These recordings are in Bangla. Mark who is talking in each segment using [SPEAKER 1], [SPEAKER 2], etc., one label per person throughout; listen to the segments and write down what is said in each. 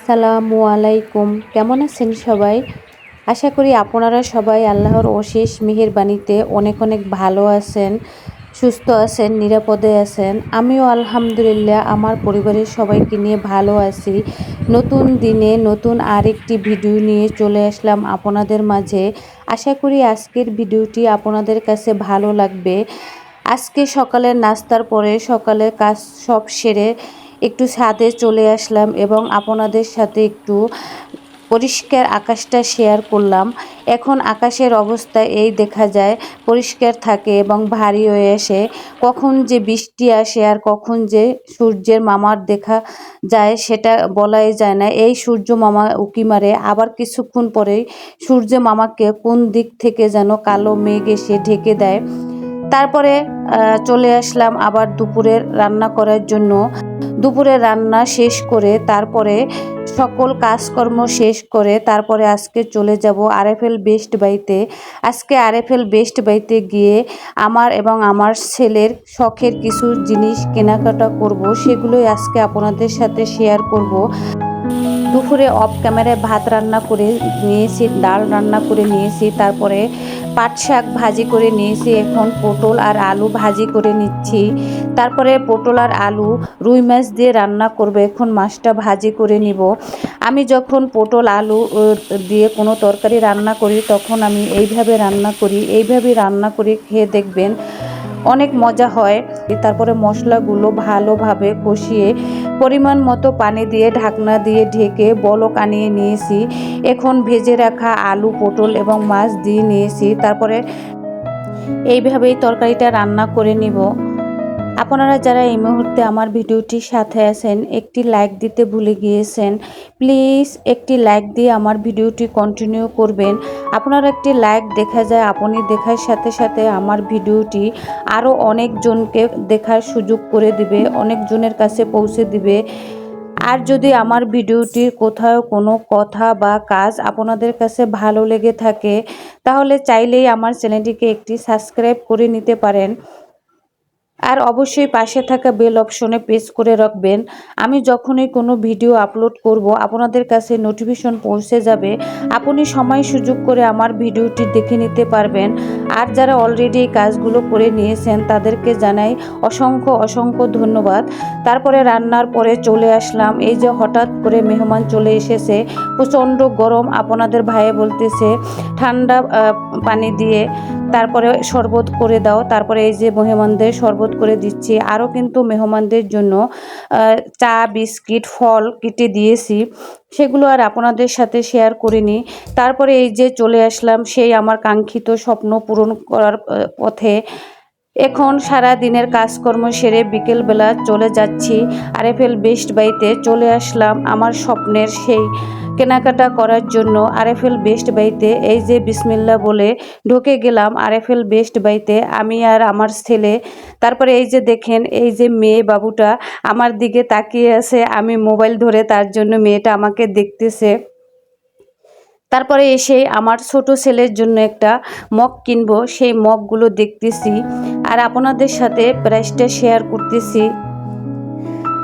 [SPEAKER 1] আসসালামু আলাইকুম। কেমন আছেন সবাই? আশা করি আপনারা সবাই আল্লাহর অশেষ মেহেরবানিতে অনেক অনেক ভালো আছেন, সুস্থ আছেন, নিরাপদে আছেন। আমিও আলহামদুলিল্লাহ আমার পরিবারের সবাইকে নিয়ে ভালো আছি। নতুন দিনে নতুন আরেকটি ভিডিও নিয়ে চলে আসলাম আপনাদের মাঝে। আশা করি আজকের ভিডিওটি আপনাদের কাছে ভালো লাগবে। আজকে সকালের নাস্তার পরে সকালের কাজ সব সেরে একটু ছাদে চলে আসলাম এবং আপনাদের সাথে একটু পরিষ্কার আকাশটা শেয়ার করলাম। এখন আকাশের অবস্থা এই দেখা যায় পরিষ্কার থাকে এবং ভারী হয়ে আসে। কখন যে বৃষ্টি আসে আর কখন যে সূর্যের মামার দেখা যায় সেটা বলাই যায় না। এই সূর্য মামা উঁকি মারে, আবার কিছুক্ষণ পরেই সূর্য মামাকে কোন দিক থেকে যেন কালো মেঘ এসে ঢেকে দেয়। তারপরে চলে আসলাম আবার দুপুরের রান্না করার জন্য। দুপুরে রান্না শেষ করে তারপরে সকল কাজকর্ম শেষ করে তারপরে আজকে চলে যাব আরএফএল বেস্ট বাইতে। আজকে আরএফএল বেস্ট বাইতে গিয়ে আমার এবং আমার ছেলের শখের কিছু জিনিস কেনাকাটা করব, সেগুলোই আজকে আপনাদের সাথে শেয়ার করব। দুপুরে অফ ক্যামেরায় ভাত রান্না করে নিয়েছি, ডাল রান্না করে নিয়েছি, তারপরে পাট শাক ভাজি করে নিয়েছি। এখন পটল আর আলু ভাজি করে নিচ্ছি। তারপরে পটল আর আলু রুই মাছ দিয়ে রান্না করব। এখন মাছটা ভাজি করে নিব। আমি যখন পটল আলু দিয়ে কোনো তরকারি রান্না করি তখন আমি এইভাবে রান্না করি। এইভাবে রান্না করে খেয়ে দেখবেন অনেক মজা হয়। তারপরে মশলাগুলো ভালোভাবে কষিয়ে পরিমাণ মতো পানি দিয়ে ঢাকনা দিয়ে ঢেকে বলক আনিয়ে নিয়েছি। এখন ভেজে রাখা আলু, পটল এবং মাছ দিয়ে নিয়েছি। তারপরে এইভাবেই তরকারিটা রান্না করে নিব। আপনারা যারা এই মুহূর্তে আমার ভিডিওটির সাথে আছেন একটি লাইক দিতে ভুলে গিয়েছেন, প্লিজ একটি লাইক দিয়ে আমার ভিডিওটি কন্টিনিউ করবেন। আপনার একটি লাইক দেখা যায় আপনি দেখার সাথে সাথে আমার ভিডিওটি আরও অনেকজনকে দেখার সুযোগ করে দিবে, অনেকজনের কাছে পৌঁছে দিবে। আর যদি আমার ভিডিওটির কোথাও কোনো কথা বা কাজ আপনাদের কাছে ভালো লেগে থাকে তাহলে চাইলেই আমার চ্যানেলটিকে একটি সাবস্ক্রাইব করে নিতে পারেন। আর অবশ্যই পাশে থাকা বেল অপশনে প্রেস করে রাখবেন। আমি যখনই কোনো ভিডিও আপলোড করব আপনাদের কাছে নোটিফিকেশন পৌঁছে যাবে। আপনি সময় সুযোগ করে আমার ভিডিওটি দেখে নিতে পারবেন। আর যারা অলরেডি এই কাজগুলো করে নিয়েছেন তাদেরকে জানাই অসংখ্য অসংখ্য ধন্যবাদ। তারপরে রান্নার পরে চলে আসলাম। এই যে হঠাৎ করে মেহমান চলে এসেছে, প্রচণ্ড গরম, আপনাদের ভাইয়ে বলতেছে ঠান্ডা পানি দিয়ে তারপরে শরবত করে দাও। তারপরে এই যে মেহমানদের শরবত করে দিচ্ছি। আরও কিন্তু মেহমানদের জন্য চা, বিস্কিট, ফল কেটে দিয়েছি, সেগুলো আর আপনাদের সাথে শেয়ার করিনি। তারপরে এই যে চলে আসলাম সেই আমার কাঙ্ক্ষিত স্বপ্ন পূরণ করার পথে। এখন সারা দিনের কাজকর্ম সেরে বিকেলবেলা চলে যাচ্ছি আরএফএল বেস্ট বাইতে। চলে আসলাম আমার স্বপ্নের সেই কেনাকাটা করার জন্য আরএফএল বেস্ট বাইতে। এই যে বিসমিল্লাহ বলে ঢুকে গেলাম আরএফএল বেস্ট বাইতে, আমি আর আমার ছেলে। তারপরে এই যে দেখেন এই যে মেয়ে বাবুটা আমার দিকে তাকিয়ে আছে, আমি মোবাইল ধরে, তার জন্য মেয়েটা আমাকে দেখতেছে। তারপরে এসে আমার ছোট ছেলের জন্য একটা মগ কিনবো, সেই মগগুলো দেখতেছি আর আপনাদের সাথে প্রাইসটা শেয়ার করতেছি।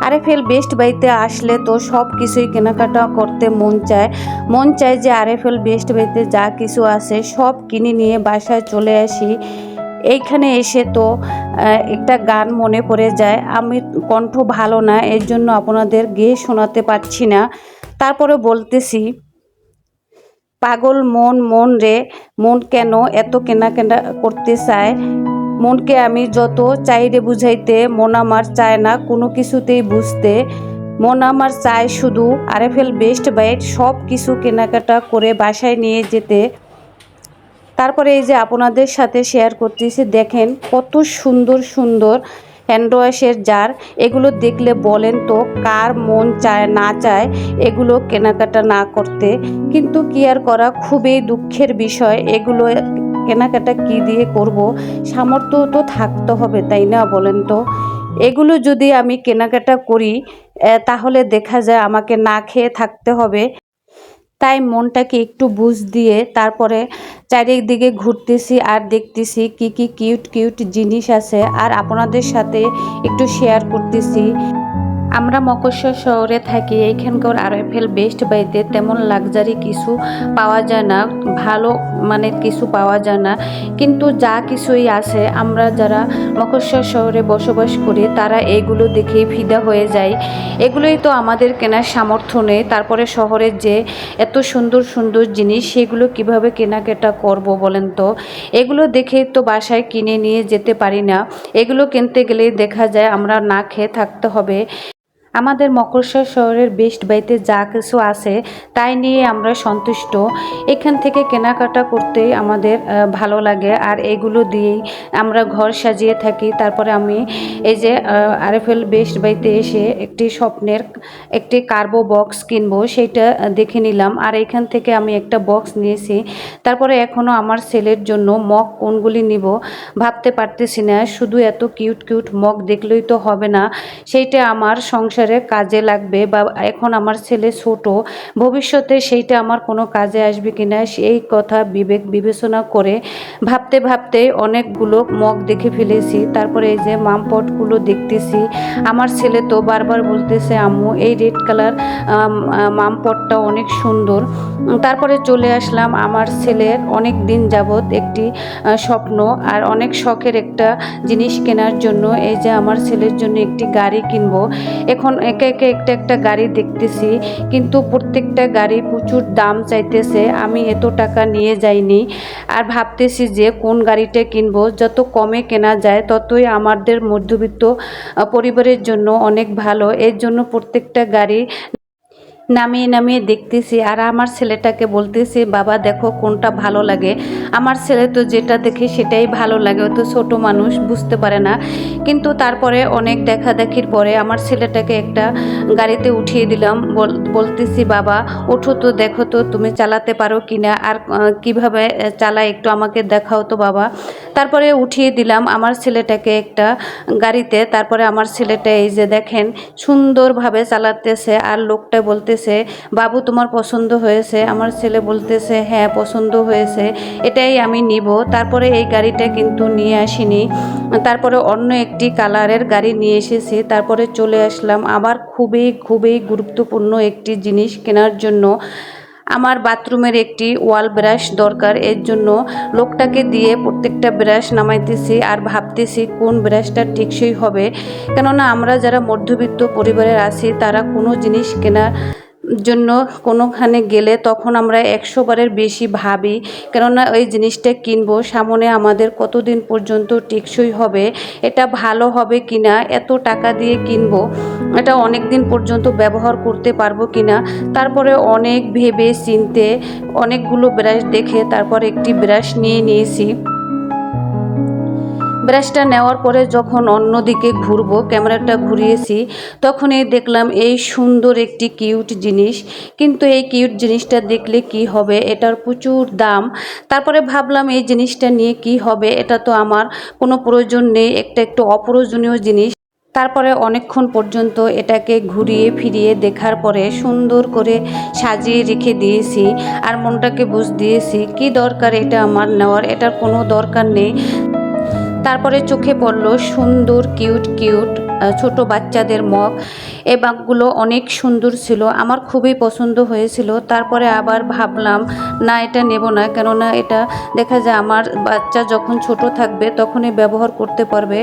[SPEAKER 1] আরএফএল বেস্ট বাইতে আসলে তো সব কিছুই কেনাকাটা করতে মন চায় যে আরএফএল বেস্ট বাইতে যা কিছু আছে সব কিনে নিয়ে বাসায় চলে আসি। এইখানে এসে তো একটা গান মনে পড়ে যায়। আমি কণ্ঠ ভালো না, এর জন্য আপনাদের গেয়ে শোনাতে পারছি না। তারপরে বলতেছি, পাগল মন মন রে মন কেন এত কেনাকাটা করতে চায়, মনকে আমি যত চাইরে বুঝাইতে মন আমার চায় না কোনো কিছুতেই বুঝতে, মন আমার চায় শুধু আরএফএল বেস্ট বাইট সব কিছু কেনাকাটা করে বাসায় নিয়ে যেতে। তারপরে এই যে আপনাদের সাথে শেয়ার করতেছি, দেখেন কত সুন্দর সুন্দর হ্যান্ড ওয়াশের জার। এগুলো দেখলে বলেন তো কার মন চায় না চায় এগুলো কেনাকাটা না করতে, কিন্তু কি আর করা, খুবই দুঃখের বিষয়। এগুলো কেনাকাটা কি দিয়ে করব, সামর্থ্য তো থাকতে হবে, তাই না বলেন তো। এগুলো যদি আমি কেনাকাটা করি তাহলে দেখা যায় আমাকে না খেয়ে থাকতে হবে। তাই মনটাকে একটু বুঝ দিয়ে তারপরে চারিদিকে ঘুরতেছি আর দেখতেছি কি কি কিউট কিউট জিনিস আছে আর আপনাদের সাথে একটু শেয়ার করতেছি। আমরা মফস্বল শহরে থাকি, এইখানকার আরএফএল বেস্ট বাইতে তেমন লাক্সারি কিছু পাওয়া যায় না, ভালো মানে কিছু পাওয়া যায় না। কিন্তু যা কিছুই আছে, আমরা যারা মফস্বল শহরে বসবাস করি তারা এগুলো দেখেই ফিদা হয়ে যায়। এগুলোই তো আমাদের কেনার সামর্থ্য নেই, তারপরে শহরের যে এত সুন্দর সুন্দর জিনিস সেগুলো কিভাবে কেনাকাটা করব বলেন তো। এগুলো দেখে তো বাসায় কিনে নিয়ে যেতে পারি না, এগুলো কিনতে গেলেই দেখা যায় আমরা না খেয়ে থাকতে হবে। আমাদের মফস্বল শহরের বেস্ট বাইতে যা কিছু আছে তাই নিয়ে আমরা সন্তুষ্ট। এখান থেকে কেনাকাটা করতেই আমাদের ভালো লাগে, আর এগুলো দিয়েই আমরা ঘর সাজিয়ে থাকি। তারপরে আমি এই যে আরএফএল বেস্ট বাইতে এসে একটি স্বপ্নের একটি কার্বো বক্স কিনবো, সেইটা দেখে নিলাম, আর এখান থেকে আমি একটা বক্স নিয়েছি। তারপরে এখনও আমার ছেলের জন্য মগ কোনগুলি নিব ভাবতে পারতেছি না। শুধু এত কিউট কিউট মগ দেখলেই তো হবে না, সেইটা আমার সংসারে কাজে লাগবে, বা এখন আমার ছেলে ছোট, ভবিষ্যতে সেইটা আমার কোনো কাজে আসবে কিনা সেই কথা বিবেক বিবেচনা করে ভাবতে ভাবতে অনেকগুলো মগ দেখে ফেলেছি। তারপরে এই যে মামপটগুলো দেখতেছি, আমার ছেলে তো বারবার বলতেছে আম্মু এই রেড কালার মামপটটা অনেক সুন্দর। তারপরে চলে আসলাম আমার ছেলের অনেক দিন যাবৎ একটি স্বপ্ন আর অনেক শখের একটা জিনিস কেনার জন্য। এই যে আমার ছেলের জন্য একটি গাড়ি কিনবো। এখন একে একে একটা একটা গাড়ি দেখতেছি, কিন্তু প্রত্যেকটা গাড়ি প্রচুর দাম চাইতেছে, আমি এত টাকা নিয়ে যাইনি। আর ভাবতেছি যে কোন গাড়িটা কিনবো, যত কমে কেনা যায় ততই আমাদের মধ্যবিত্ত পরিবারের জন্য অনেক ভালো। এর জন্য প্রত্যেকটা গাড়ি নামিয়ে নামিয়ে দেখতেছি, আর আমার ছেলেটাকে বলতেছি বাবা দেখো কোনটা ভালো লাগে। আমার ছেলে তো যেটা দেখে সেটাই ভালো লাগে, ও তো ছোটো মানুষ বুঝতে পারে না। কিন্তু তারপরে অনেক দেখাদেখির পরে আমার ছেলেটাকে একটা গাড়িতে উঠিয়ে দিলাম, বলতেছি বাবা ওঠো তো, দেখো তো তুমি চালাতে পারো কিনা, আর কিভাবে চালায় একটু আমাকে দেখাও তো বাবা। তারপরে উঠিয়ে দিলাম আমার ছেলেটাকে একটা গাড়িতে। তারপরে আমার ছেলেটা এই যে দেখেন সুন্দরভাবে চালাতেছে, আর লোকটা বলতেছে বাবু তোমার পছন্দ হয়েছে? আমার ছেলে বলতেছে হ্যাঁ পছন্দ হয়েছে, এটাই আমি নিব। তারপরে এই গাড়িটা কিন্তু নিয়ে আসিনি, তারপরে অন্য একটি কালারের গাড়ি নিয়ে এসেছি। তারপরে চলে আসলাম আবার খুবই খুবই গুরুত্বপূর্ণ একটি জিনিস কেনার জন্য। আমার বাথরুমের একটি ওয়াল ব্রাশ দরকার, এর জন্য লোকটাকে দিয়ে প্রত্যেকটা ব্রাশ নামাইতেছি আর ভাবতেছি কোন ব্রাশটা টেকসই হবে। কেননা আমরা যারা মধ্যবিত্ত পরিবারের আছি তারা কোনো জিনিস কেনার জন্য কোনোখানে গেলে তখন আমরা 100 বারের বেশি ভাবি, কেননা ওই জিনিসটা কিনবো সামনে আমাদের কতদিন পর্যন্ত টেকসই হবে, এটা ভালো হবে কিনা, এত টাকা দিয়ে কিনবো এটা অনেক দিন পর্যন্ত ব্যবহার করতে পারবো কিনা। তারপরে অনেক ভেবে চিনতে অনেকগুলো ব্রাশ দেখে তারপর একটি ব্রাশ নিয়ে নিয়েছি। ব্রাশটা নেওয়ার পরে যখন অন্যদিকে ঘুরবো, ক্যামেরাটা ঘুরিয়েছি, তখনই দেখলাম এই সুন্দর একটি কিউট জিনিস। কিন্তু এই কিউট জিনিসটা দেখলে কি হবে, এটার প্রচুর দাম। তারপরে ভাবলাম এই জিনিসটা নিয়ে কি হবে, এটা তো আমার কোনো প্রয়োজন নেই, একটা একটু অপ্রয়োজনীয় জিনিস। তারপরে অনেকক্ষণ পর্যন্ত এটাকে ঘুরিয়ে ফিরিয়ে দেখার পরে সুন্দর করে সাজিয়ে রেখে দিয়েছি, আর মনটাকে বুঝ দিয়েছি কি দরকার এটা আমার নেওয়ার, এটার কোনো দরকার নেই। তারপরে চোখে পড়লো সুন্দর কিউট কিউট ছোট বাচ্চাদের মগ। এই মগগুলো অনেক সুন্দর ছিল, আমার খুবই পছন্দ হয়েছিল। তারপরে আবার ভাবলাম না এটা নেব না, কেননা এটা দেখা যায় আমার বাচ্চা যখন ছোট থাকবে তখনই ব্যবহার করতে পারবে,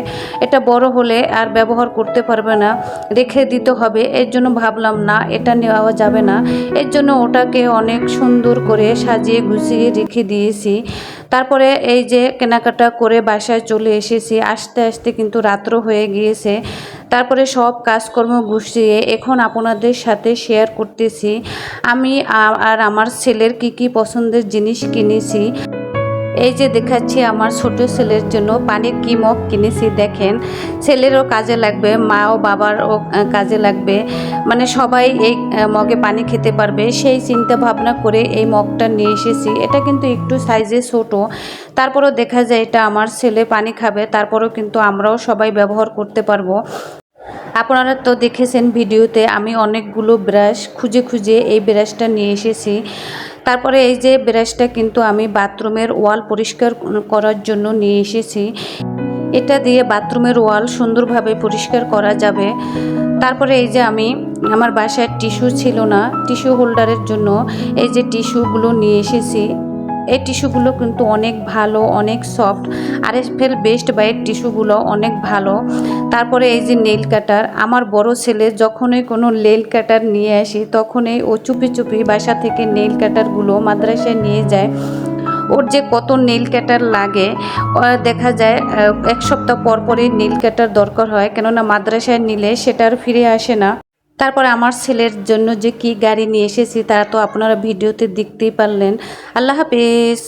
[SPEAKER 1] এটা বড় হলে আর ব্যবহার করতে পারবে না, রেখে দিতে হবে। এর জন্য ভাবলাম না এটা নেওয়া যাবে না, এর জন্য ওটাকে অনেক সুন্দর করে সাজিয়ে গুছিয়ে রেখে দিয়েছি। তারপরে এই যে কেনাকাটা করে বাসায় চলে এসেছি, আস্তে আস্তে কিন্তু রাত্র হয়ে গিয়েছে। তারপরে সব কাজকর্ম গুছিয়ে এখন আপনাদের সাথে শেয়ার করতেছি আমি আর আমার ছেলের কি কি পছন্দের জিনিস কিনেছি। এই যে দেখাচ্ছি আমার ছোট ছেলের জন্য পানির কি মগ কিনেছি, দেখেন ছেলেরও কাজে লাগবে, মা ও বাবারও কাজে লাগবে, মানে সবাই এই মগে পানি খেতে পারবে, সেই চিন্তা ভাবনা করে এই মগটা নিয়ে এসেছি। এটা কিন্তু একটু সাইজে ছোট, তারপরেও দেখা যায় এটা আমার ছেলে পানি খাবে, তারপরেও কিন্তু আমরাও সবাই ব্যবহার করতে পারবো। আপনারা তো দেখেছেন ভিডিওতে আমি অনেকগুলো ব্রাশ খুঁজে খুঁজে এই ব্রাশটা নিয়ে এসেছি। তারপরে এই যে ব্রাশটা কিন্তু আমি বাথরুমের ওয়াল পরিষ্কার করার জন্য নিয়ে এসেছি। এটা দিয়ে বাথরুমের ওয়াল সুন্দরভাবে পরিষ্কার করা যাবে। তারপরে এই যে আমি আমার বাসায় টিস্যু ছিল না, টিস্যু হোল্ডারের জন্য এই যে টিস্যুগুলো নিয়ে এসেছি। এই টিস্যুগুলো কিন্তু অনেক ভালো, অনেক সফট। আরএফএল বেস্ট বাইয়ের টিস্যুগুলো অনেক ভালো। তারপরে এই যে নেইল কাটার, আমার বড় ছেলে যখনই কোনো নেইল কাটার নিয়ে আসি তখনই ও চুপি চুপি বাসা থেকে নেইল কাটারগুলো মাদ্রাসায় নিয়ে যায়। ওর যে কত নেইল কাটার লাগে, দেখা যায় এক সপ্তাহ পর পরই নেইল কাটার দরকার হয়, কেননা মাদ্রাসায় নিলে সেটা আর ফিরে আসে না। তারপরে আমার ছেলের জন্য যে কি গাড়ি নিয়ে এসেছি তা তো আপনারা ভিডিওতে দেখতেই পারলেন। আল্লাহ হাফেজ।